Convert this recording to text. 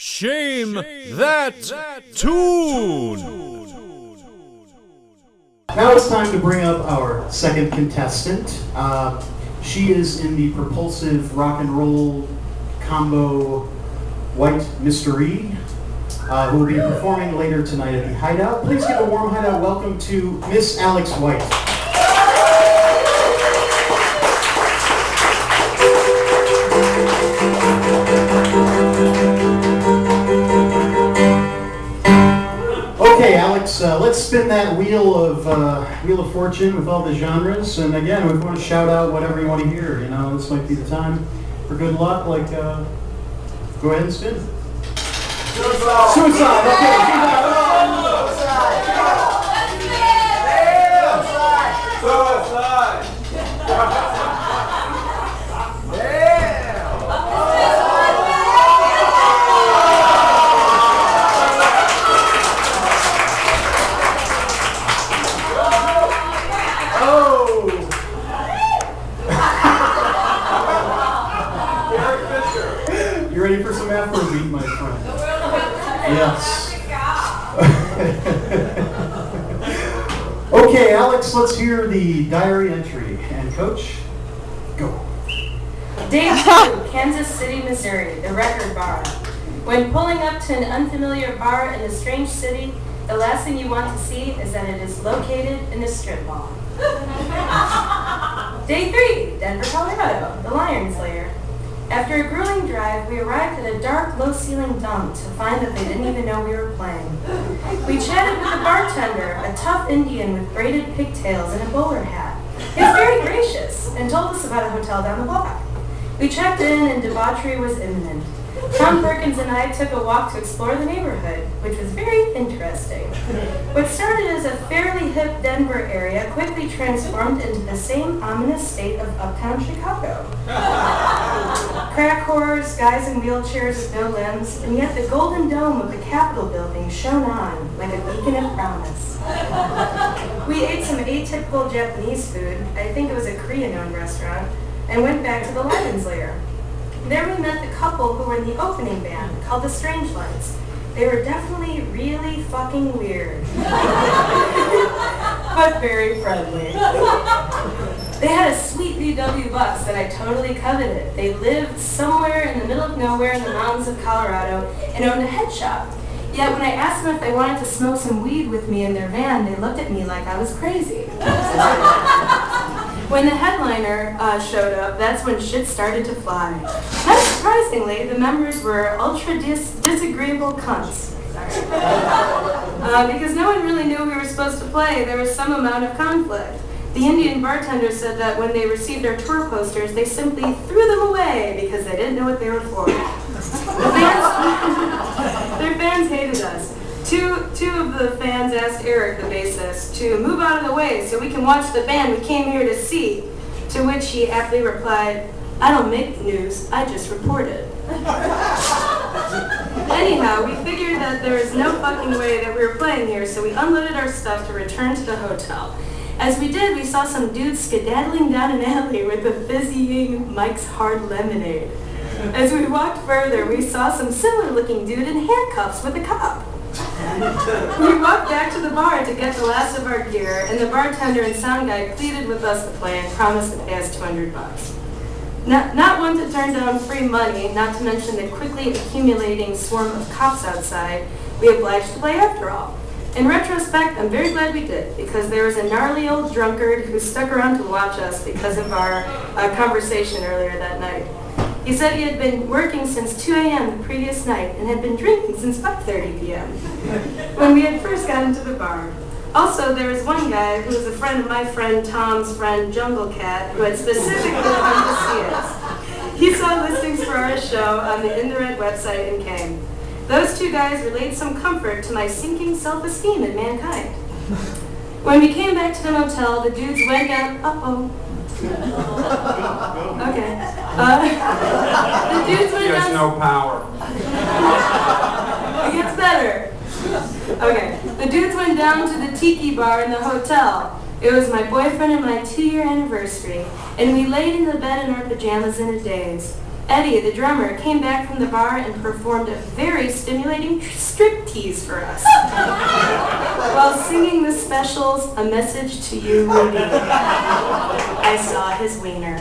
Shame that tune! Now it's time to bring up our second contestant. She is in the propulsive rock and roll combo White Mystery, who will be performing later tonight at the Hideout. Please give a warm Hideout welcome to Miss Alex White. Okay, Alex, let's spin that wheel of fortune with all the genres. And again, we want to shout out whatever you want to hear. You know, this might be the time for good luck. Like, go ahead and spin. Suicide. Suicide. Okay. Suicide. You ready for some Afrobeat, my friend? Yes. Okay, Alex, let's hear the diary entry. And Coach, go. Day 2, Kansas City, Missouri, the Record Bar. When pulling up to an unfamiliar bar in a strange city, the last thing you want to see is that it is located in a strip mall. Day 3, Denver, Colorado, the Lion Slayer. After a grueling drive, we arrived at a dark, low-ceiling dump to find that they didn't even know we were playing. We chatted with the bartender, a tough Indian with braided pigtails and a bowler hat. He was very gracious and told us about a hotel down the block. We checked in and debauchery was imminent. Tom Perkins and I took a walk to explore the neighborhood, which was very interesting. What started as a fairly hip Denver area quickly transformed into the same ominous state of uptown Chicago. Crack whores, guys in wheelchairs with no limbs, and yet the golden dome of the Capitol building shone on like a beacon of promise. We ate some atypical Japanese food, I think it was a Korean-owned restaurant, and went back to the Lion Slayer. There we met the couple who were in the opening band, called the Strange Lights. They were definitely really fucking weird. But very friendly. They had a sweet VW bus that I totally coveted. They lived somewhere in the middle of nowhere in the mountains of Colorado and owned a head shop. Yet when I asked them if they wanted to smoke some weed with me in their van, they looked at me like I was crazy. When the headliner showed up, that's when shit started to fly. Not surprisingly, the members were ultra disagreeable cunts. Because no one really knew we were supposed to play, there was some amount of conflict. The Indian bartender said that when they received our tour posters, they simply threw them away because they didn't know what they were for. Their fans hated us. Two of the fans asked Eric, the bassist, to move out of the way so we can watch the band we came here to see, to which he aptly replied, "I don't make the news, I just report it." Anyhow, we figured that there was no fucking way that we were playing here, so we unloaded our stuff to return to the hotel. As we did, we saw some dudes skedaddling down an alley with a fizzying Mike's Hard Lemonade. As we walked further, we saw some similar-looking dude in handcuffs with a cop. We walked back to the bar to get the last of our gear, and the bartender and sound guy pleaded with us to play and promised to pay us $200. Not one to turn down free money, not to mention the quickly accumulating swarm of cops outside, we obliged to play after all. In retrospect, I'm very glad we did, because there was a gnarly old drunkard who stuck around to watch us because of our conversation earlier that night. He said he had been working since 2 a.m. the previous night and had been drinking since 5:30 p.m. when we had first gotten to the bar. Also, there was one guy who was a friend of my friend Tom's friend Jungle Cat who had specifically come to see us. He saw listings for our show on the In the Red website and came. Those two guys relayed some comfort to my sinking self-esteem in mankind. When we came back to the motel, the dudes went down. Okay. The dudes went down. He has no power. It gets better. Okay. The dudes went down to the tiki bar in the hotel. It was my boyfriend and my 2-year anniversary, and we laid in the bed in our pajamas in a daze. Eddie, the drummer, came back from the bar and performed a very stimulating striptease for us. While singing the specials, A Message to You, Rudy, I saw his wiener.